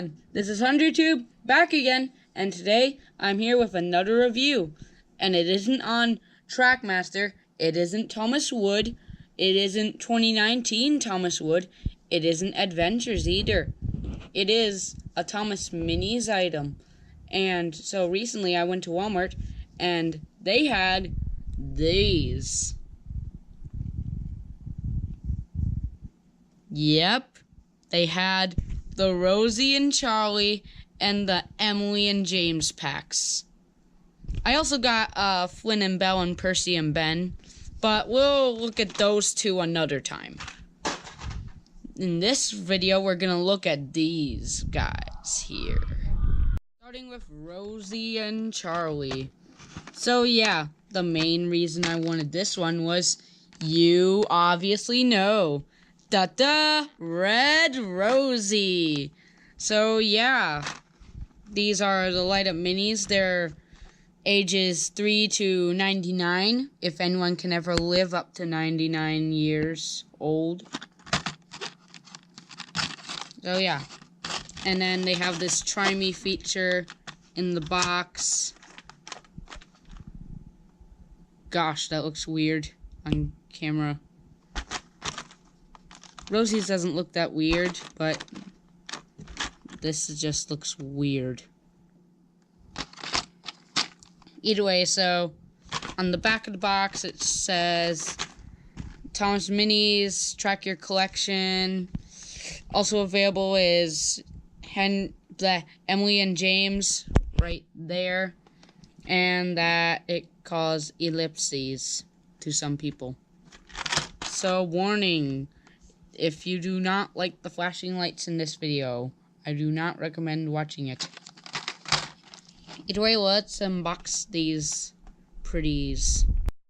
everyone, this is HunterTube back again, and today I'm here with another review. And it isn't on Trackmaster, it isn't Thomas Wood, it isn't 2019 Thomas Wood, it isn't Adventures either. It is a Thomas Minis item. And so recently I went to Walmart and they had these. Yep, they had the Rosie and Charlie and the Emily and James packs. I also got Flynn and Belle and Percy and Ben, but we'll look at those two another time. In this video, we're gonna look at these guys here. Starting with Rosie and Charlie. So yeah, the main reason I wanted this one was, you obviously know, Red Rosie. So yeah, these are the light up minis. They're ages 3 to 99, if anyone can ever live up to 99 years old. So yeah, and then they have this Try Me feature in the box. Gosh, that looks weird on camera. Rosie's doesn't look that weird, but this just looks weird. Either way, so on the back of the box it says Thomas Minis, track your collection. Also available is the Emily and James right there, and that it caused ellipses to some people. So warning, if you do not like the flashing lights in this video, I do not recommend watching it. Either way, let's unbox these pretties.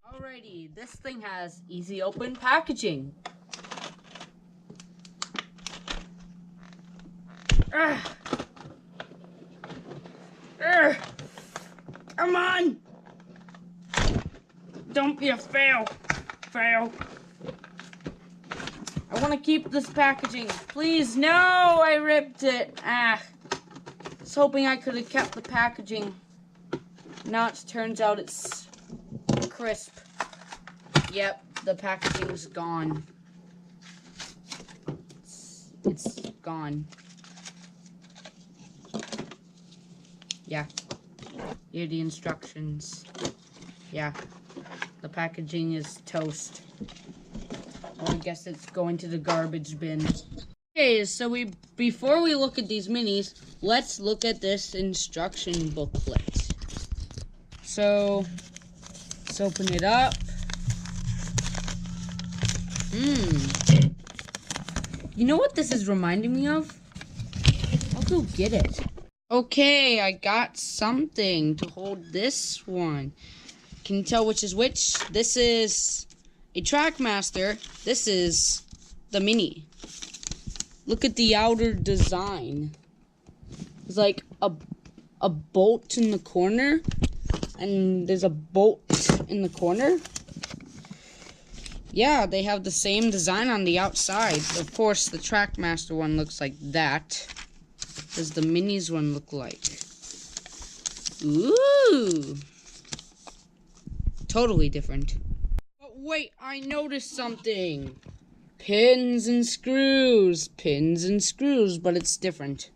Alrighty, this thing has easy open packaging. Come on! Don't be a fail. I want to keep this packaging. Please, no! I ripped it. I was hoping I could have kept the packaging. Now it turns out it's crisp. Yep, the packaging's gone. It's gone. Yeah. Here are the instructions. Yeah. The packaging is toast. Well, I guess it's going to the garbage bin. Okay, so before we look at these minis, let's look at this instruction booklet. So, let's open it up. You know what this is reminding me of? I'll go get it. Okay, I got something to hold this one. Can you tell which is which? This is a Trackmaster. This is the mini. Look at the outer design. It's like a bolt in the corner, and there's a bolt in the corner. Yeah, they have the same design on the outside. Of course, the Trackmaster one looks like that. Does the minis one look like? Ooh! Totally different. But wait, I noticed something. Pins and screws, but it's different.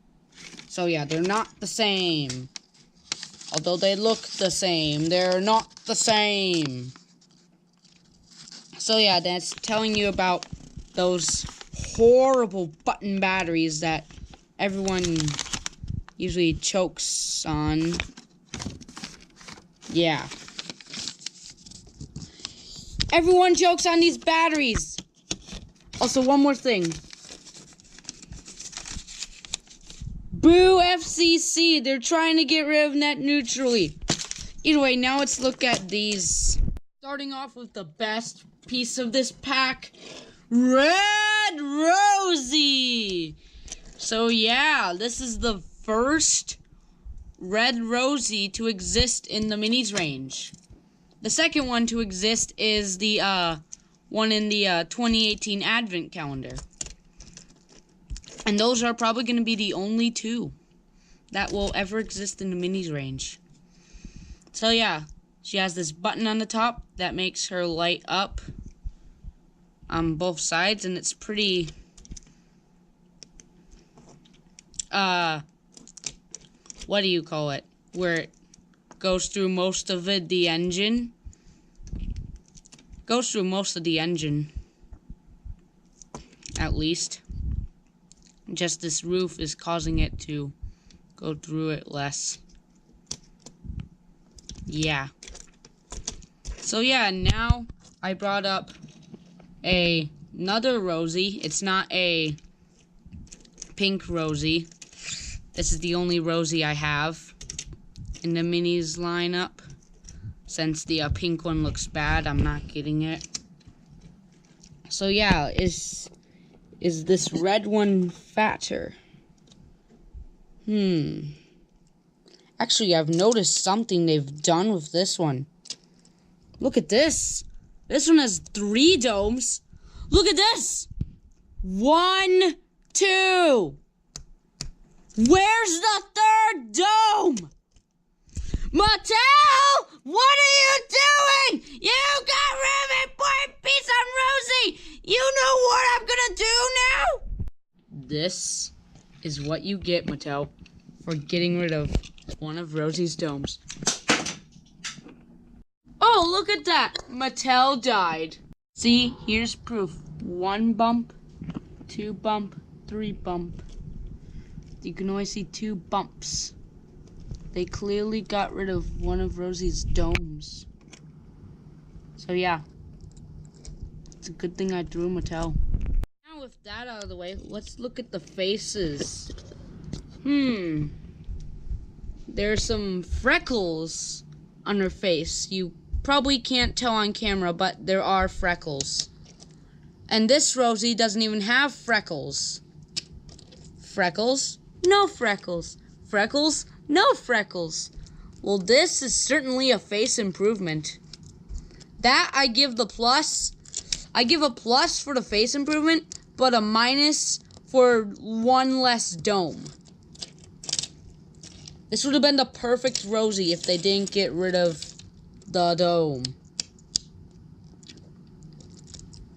So yeah, they're not the same. Although they look the same, they're not the same. So yeah, that's telling you about those horrible button batteries that everyone usually chokes on. Yeah. Everyone chokes on these batteries. Also, one more thing. Boo FCC. They're trying to get rid of net neutrally. Either way, now let's look at these. Starting off with the best piece of this pack. Red Rosie. So yeah, this is the first Red Rosie to exist in the minis range. The second one to exist is the one in the 2018 Advent calendar. And those are probably going to be the only two that will ever exist in the minis range. So yeah, she has this button on the top that makes her light up on both sides, and it's pretty what do you call it? Where it goes through most of it, the engine. Goes through most of the engine. At least. Just this roof is causing it to go through it less. Yeah. So yeah, now I brought up another Rosie. It's not a pink Rosie. This is the only Rosie I have in the minis lineup. Since the pink one looks bad, I'm not getting it. So yeah, is this red one fatter? Actually, I've noticed something they've done with this one. Look at this. This one has 3 domes. Look at this. 1, 2. Where's the 3rd dome? Mattel! What are you doing? You got rid of a point piece on Rosie! You know what I'm gonna do now? This is what you get, Mattel, for getting rid of one of Rosie's domes. Oh, look at that! Mattel died. See, here's proof. 1 bump, 2 bump, 3 bump. You can only see 2 bumps. They clearly got rid of one of Rosie's domes. So yeah, it's a good thing I drew Mattel. Now with that out of the way, let's look at the faces. There's some freckles on her face. You probably can't tell on camera, but there are freckles. And this Rosie doesn't even have freckles. Freckles? No freckles. Freckles? No freckles. Well, this is certainly a face improvement. That I give the plus. I give a plus for the face improvement, but a minus for 1 less dome. This would have been the perfect Rosie if they didn't get rid of the dome.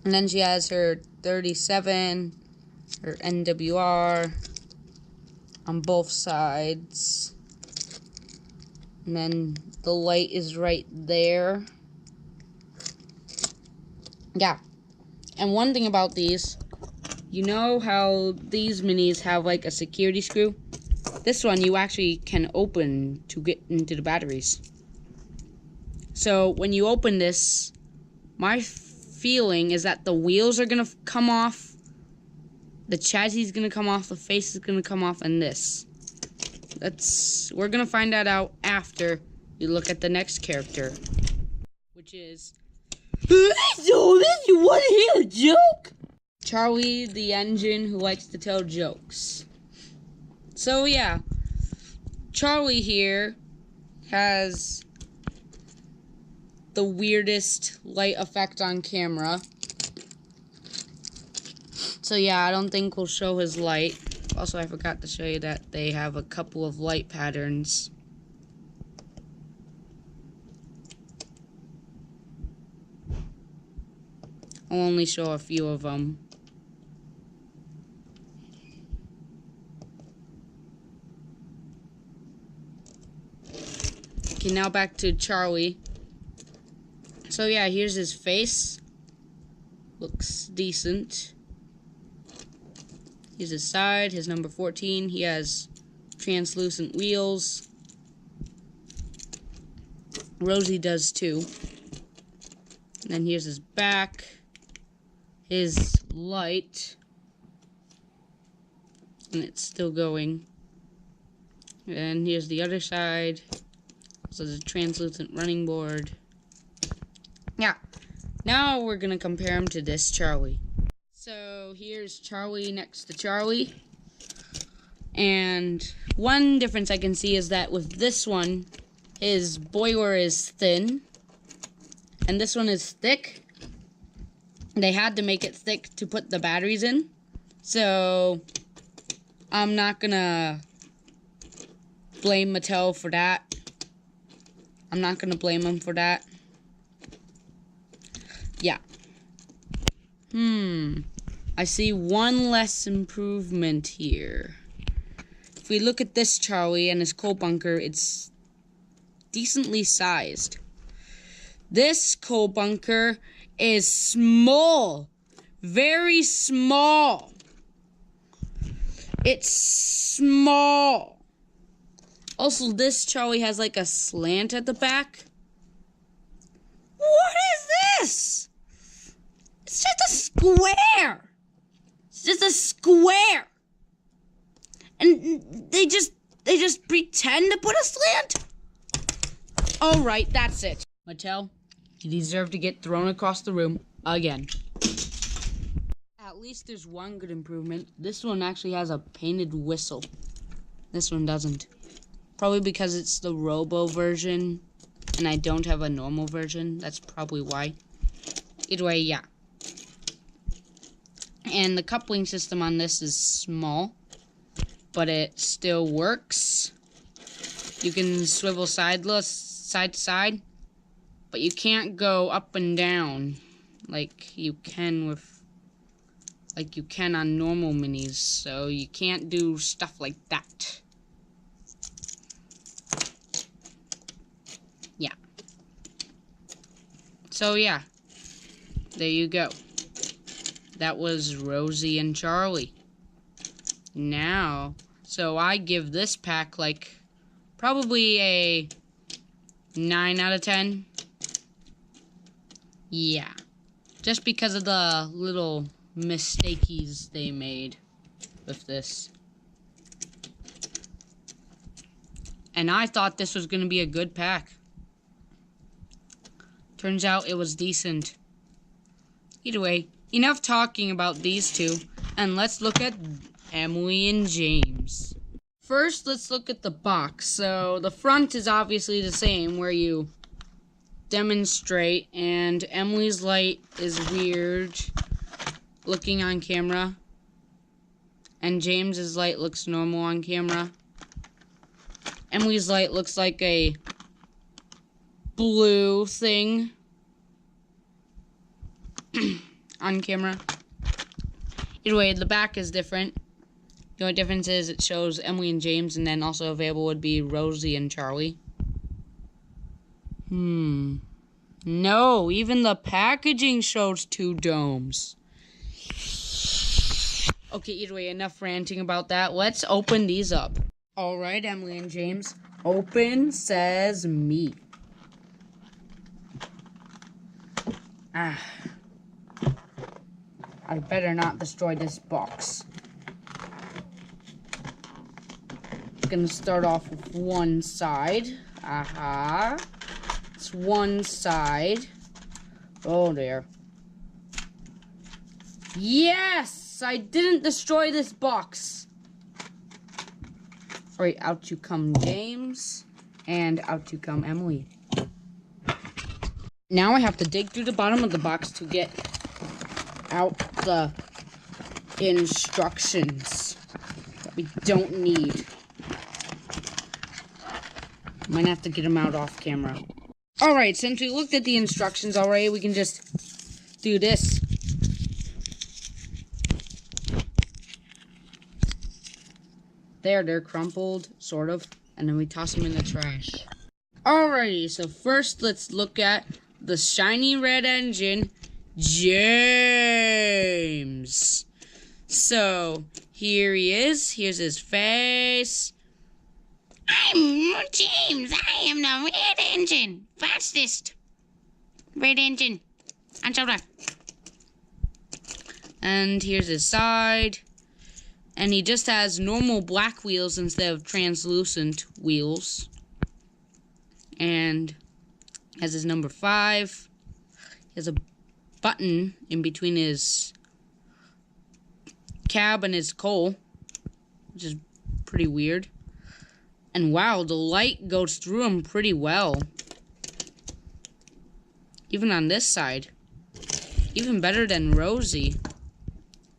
And then she has her 37, her NWR on both sides. And then the light is right there. Yeah. And one thing about these, you know how these minis have like a security screw? This one you actually can open to get into the batteries. So when you open this, my feeling is that the wheels are going to come off, the chassis is going to come off, the face is going to come off, and this. We're going to find that out after you look at the next character, which is... So this, you want to hear a joke? Charlie the engine who likes to tell jokes. So yeah, Charlie here has the weirdest light effect on camera. So yeah, I don't think we'll show his light. Also, I forgot to show you that they have a couple of light patterns. I'll only show a few of them. Okay, now back to Charlie. So yeah, here's his face. Looks decent. Here's his side, his number 14. He has translucent wheels. Rosie does too. And then here's his back. His light. And it's still going. And here's the other side. So there's a translucent running board. Yeah. Now we're going to compare him to this Charlie. So here's Charlie next to Charlie. And one difference I can see is that with this one, his boiler is thin. And this one is thick. They had to make it thick to put the batteries in. So I'm not gonna blame Mattel for that. I'm not gonna blame him for that. Yeah. I see one less improvement here. If we look at this Charlie and his coal bunker, it's decently sized. This coal bunker is small. Very small. It's small. Also, this Charlie has like a slant at the back. What is this? It's just a square. It's just a square. And they just pretend to put a slant? Alright, that's it. Mattel, you deserve to get thrown across the room again. At least there's one good improvement. This one actually has a painted whistle. This one doesn't. Probably because it's the Robo version and I don't have a normal version. That's probably why. Either way, yeah. And the coupling system on this is small, but it still works. You can swivel side to side, but you can't go up and down like you can on normal minis. So you can't do stuff like that. Yeah. So yeah, there you go. That was Rosie and Charlie. Now, so I give this pack like probably a 9 out of 10. Yeah. Just because of the little mistakeys they made with this. And I thought this was going to be a good pack. Turns out it was decent. Either way, enough talking about these two, and let's look at Emily and James. First, let's look at the box. So, the front is obviously the same, where you demonstrate, and Emily's light is weird looking on camera, and James's light looks normal on camera. Emily's light looks like a blue thing on camera. Either way, the back is different. The only difference is it shows Emily and James, and then also available would be Rosie and Charlie. No, even the packaging shows 2 domes. Okay, either way, enough ranting about that. Let's open these up. Alright, Emily and James. Open sesame. I better not destroy this box. Gonna start off with one side. It's one side. Oh there. Yes! I didn't destroy this box. Alright, out you come James. And out you come Emily. Now I have to dig through the bottom of the box to get out the instructions that we don't need. Might have to get them out off camera. Alright, since we looked at the instructions already, we can just do this. There, they're crumpled, sort of, and then we toss them in the trash. Alrighty, so first let's look at the shiny red engine, James. So, here he is. Here's his face. I'm James. I am the red engine. Fastest. Red engine. On shoulder. And here's his side. And he just has normal black wheels instead of translucent wheels. And has his number 5. He has a button in between his cab and his coal, which is pretty weird. And wow, the light goes through him pretty well. Even on this side. Even better than Rosie.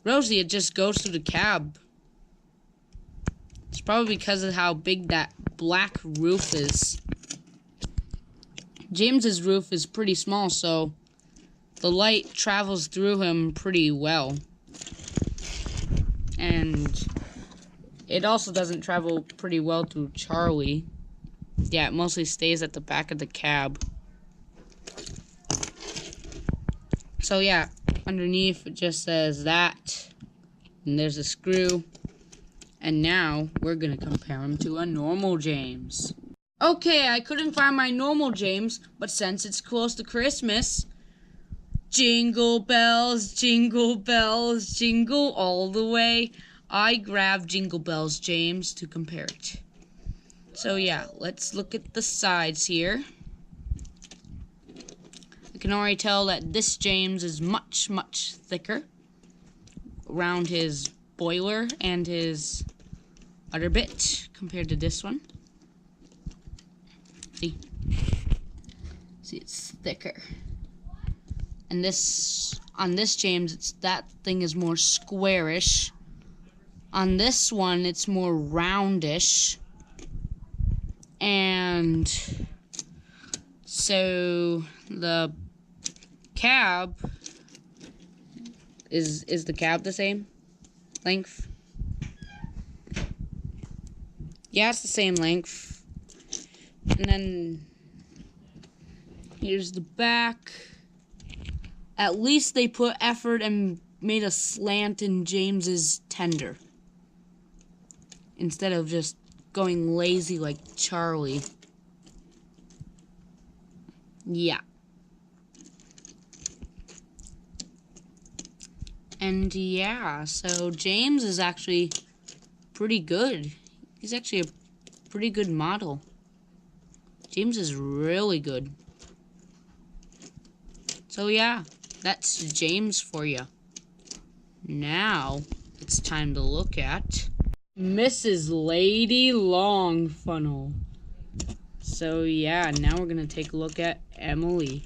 Rosie, it just goes through the cab. It's probably because of how big that black roof is. James's roof is pretty small, so the light travels through him pretty well. And it also doesn't travel pretty well through Charlie. Yeah, it mostly stays at the back of the cab. So yeah, underneath it just says that. And there's a screw. And now we're gonna compare him to a normal James. Okay, I couldn't find my normal James, but since it's close to Christmas, jingle bells, jingle all the way, I grabbed Jingle Bells James to compare it. So yeah, let's look at the sides here. I can already tell that this James is much thicker around his boiler and his other bit compared to this one. See, it's thicker. And on this James, that thing is more squarish. On this one, it's more roundish. And so the cab is the cab the same length? Yeah, it's the same length. And then here's the back. At least they put effort and made a slant in James's tender, instead of just going lazy like Charlie. Yeah. And yeah, so James is actually pretty good. He's actually a pretty good model. James is really good. So yeah, that's James for you. Now, it's time to look at Mrs. Lady Longfunnel. So yeah, now we're gonna take a look at Emily.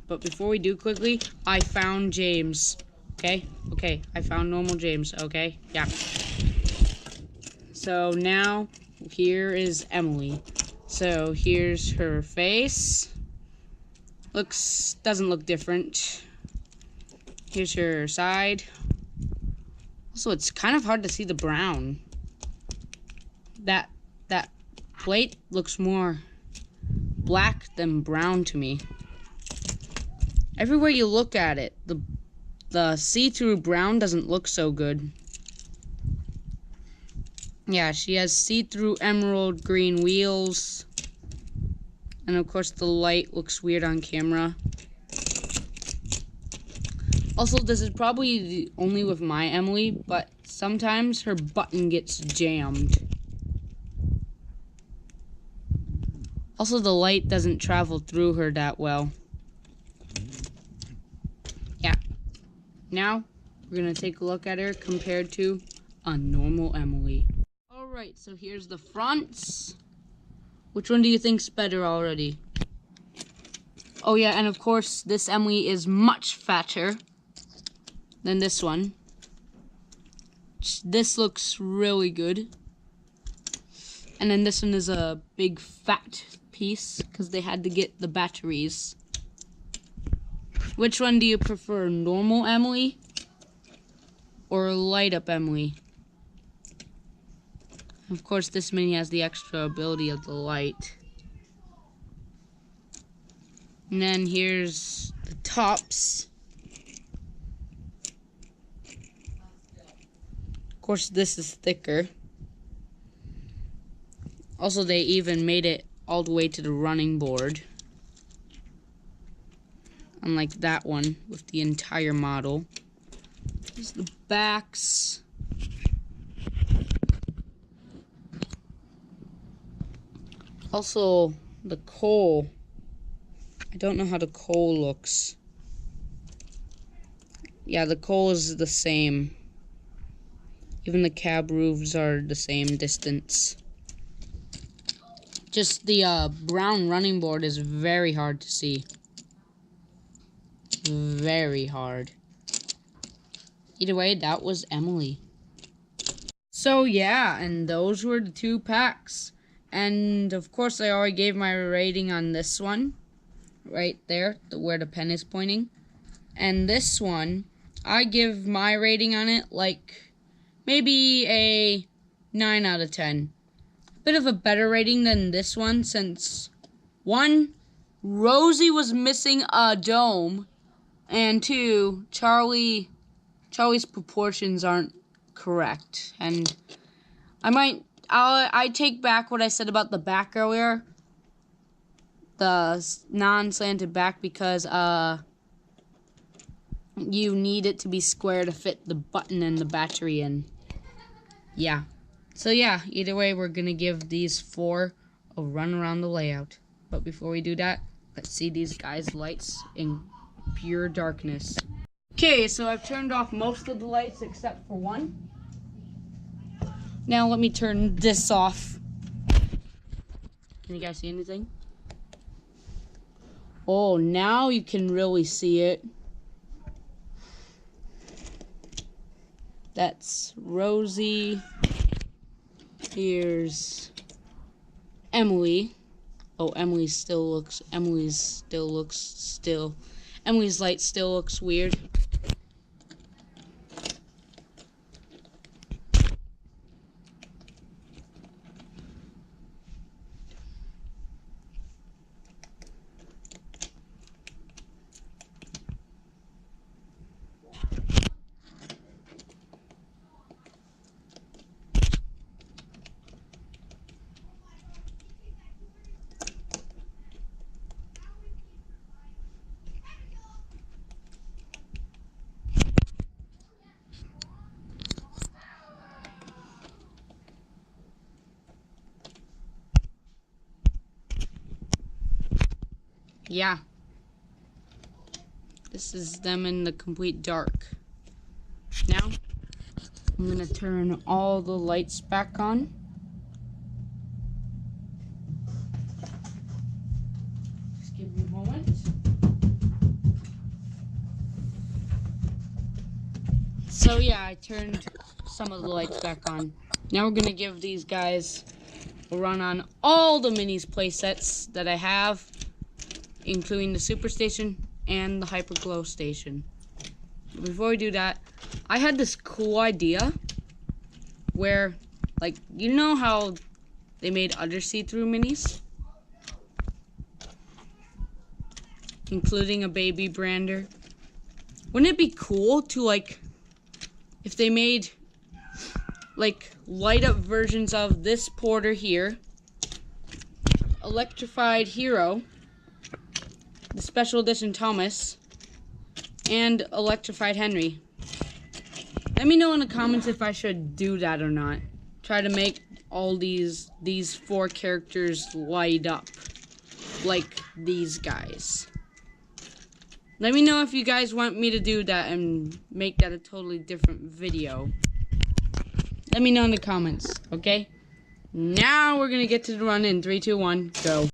But before we do quickly, I found James. Okay, I found normal James, okay? Yeah. So now, here is Emily. So here's her face. Doesn't look different. Here's her side. Also, it's kind of hard to see the brown. That plate looks more black than brown to me. Everywhere you look at it, the see-through brown doesn't look so good. Yeah, she has see-through emerald green wheels. And of course the light looks weird on camera. Also, this is probably only with my Emily, but sometimes her button gets jammed. Also, the light doesn't travel through her that well. Yeah. Now, we're gonna take a look at her compared to a normal Emily. Alright, so here's the fronts. Which one do you think's better already? Oh yeah, and of course, this Emily is much fatter than this one. This looks really good. And then this one is a big fat piece because they had to get the batteries. Which one do you prefer, normal Emily or light up Emily? Of course, this mini has the extra ability of the light. And then here's the tops. Of course, this is thicker. Also, they even made it all the way to the running board. Unlike that one with the entire model. Here's the backs. Also, the coal. I don't know how the coal looks. Yeah, the coal is the same. Even the cab roofs are the same distance. Just the brown running board is very hard to see. Very hard. Either way, that was Emily. So yeah, and those were the 2 packs. And of course I already gave my rating on this one. Right there, where the pen is pointing. And this one, I give my rating on it like maybe a 9 out of 10. Bit of a better rating than this one since 1, Rosie was missing a dome, and 2, Charlie's proportions aren't correct. And I take back what I said about the back earlier, the non-slanted back, because you need it to be square to fit the button and the battery in. Yeah. So yeah, either way, we're gonna give these 4 a run around the layout. But before we do that, let's see these guys' lights in pure darkness. Okay, so I've turned off most of the lights except for one. Now let me turn this off. Can you guys see anything? Oh, now you can really see it. That's Rosie. Here's Emily. Oh, Emily's light still looks weird. Yeah. This is them in the complete dark. Now, I'm gonna turn all the lights back on. Just give me a moment. So yeah, I turned some of the lights back on. Now we're gonna give these guys a run on all the minis playsets that I have, including the Super Station and the Hyper Glow Station. Before we do that, I had this cool idea where, like, you know how they made other see-through minis? Including a baby brander. Wouldn't it be cool to, like, if they made, like, light-up versions of this Porter here, Electrified Hero, the Special Edition Thomas, and Electrified Henry. Let me know in the comments if I should do that or not. Try to make all these 4 characters light up like these guys. Let me know if you guys want me to do that and make that a totally different video. Let me know in the comments, okay? Now we're gonna get to the run in 3, 2, 1, go.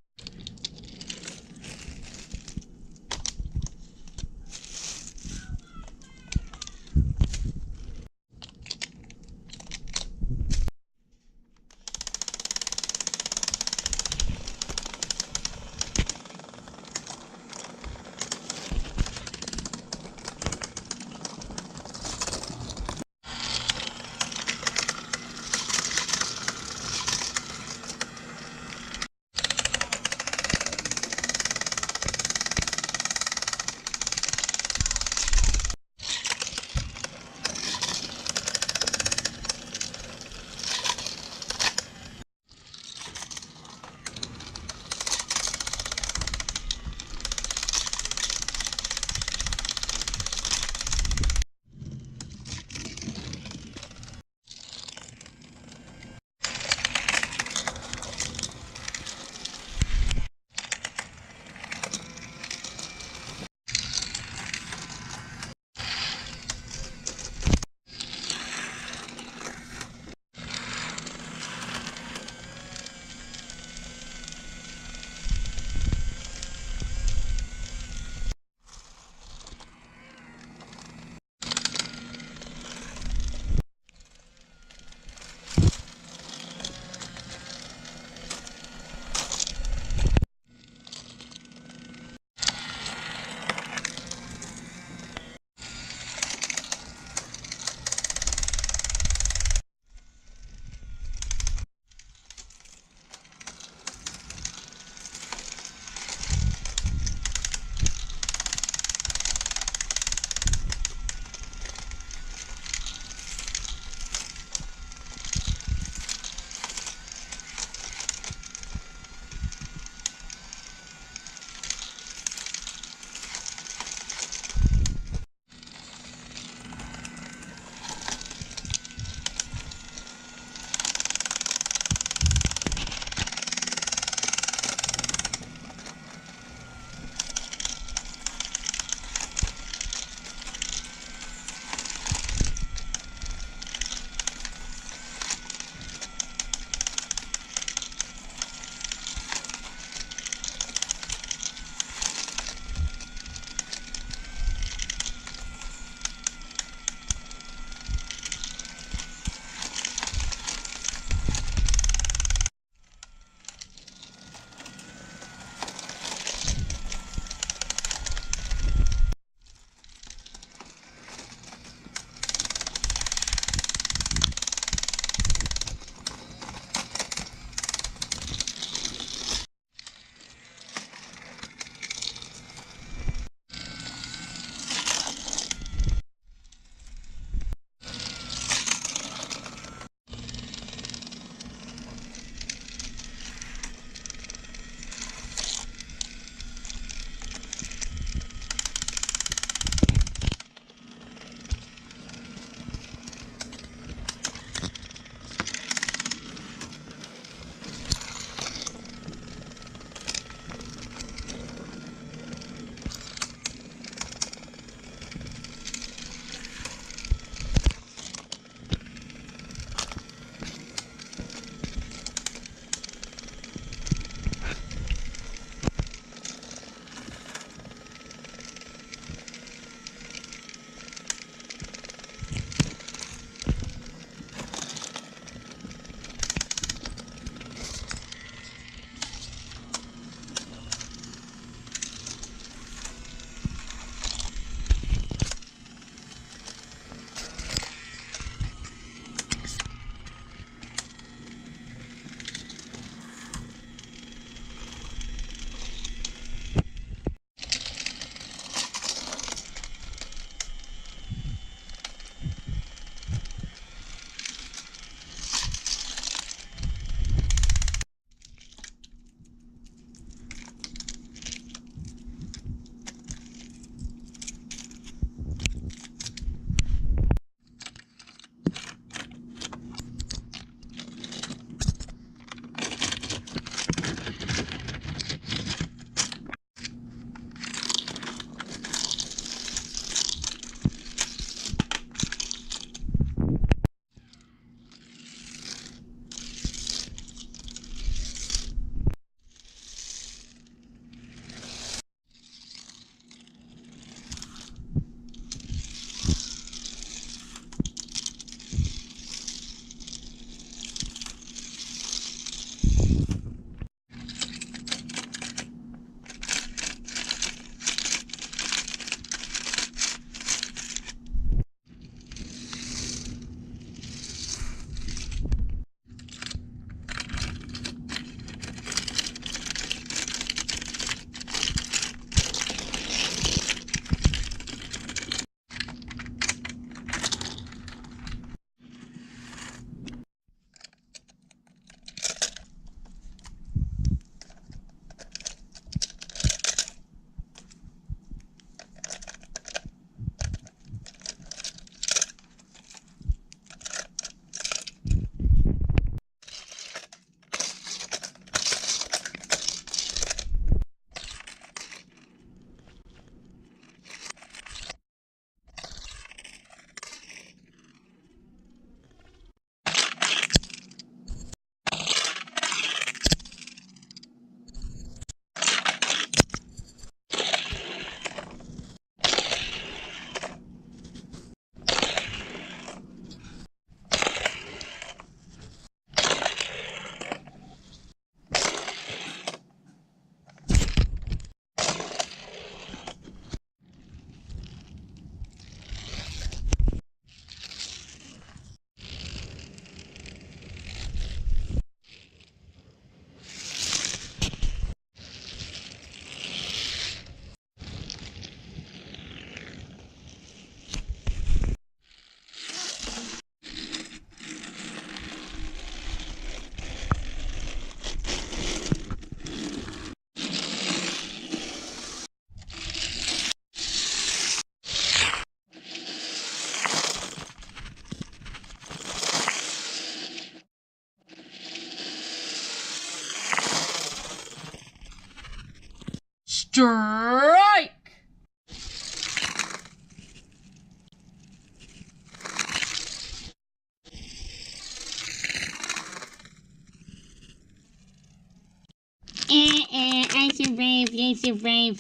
strike!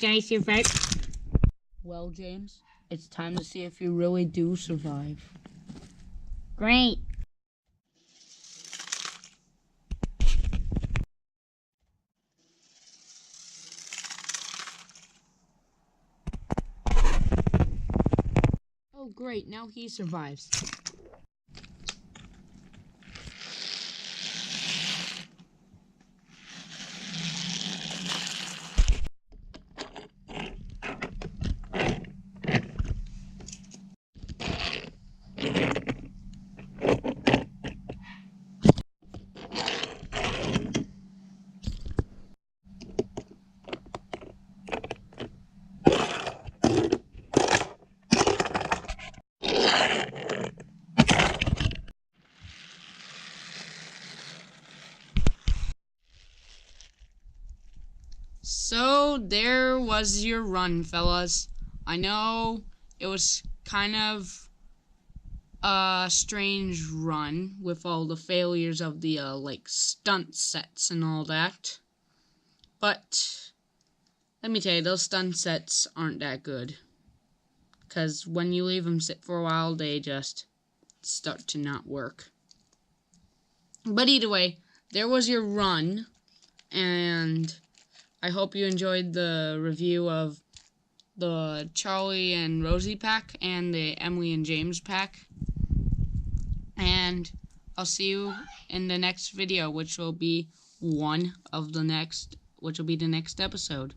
I survived. Well, James, it's time to see if you really do survive. Great. Oh, great, now he survives. So there was your run, fellas. I know it was kind of a strange run with all the failures of the like stunt sets and all that. But let me tell you, those stunt sets aren't that good. Because when you leave them sit for a while, they just start to not work. But either way, there was your run. And I hope you enjoyed the review of the Charlie and Rosie pack and the Emily and James pack. And I'll see you in the next video, which will be the next episode.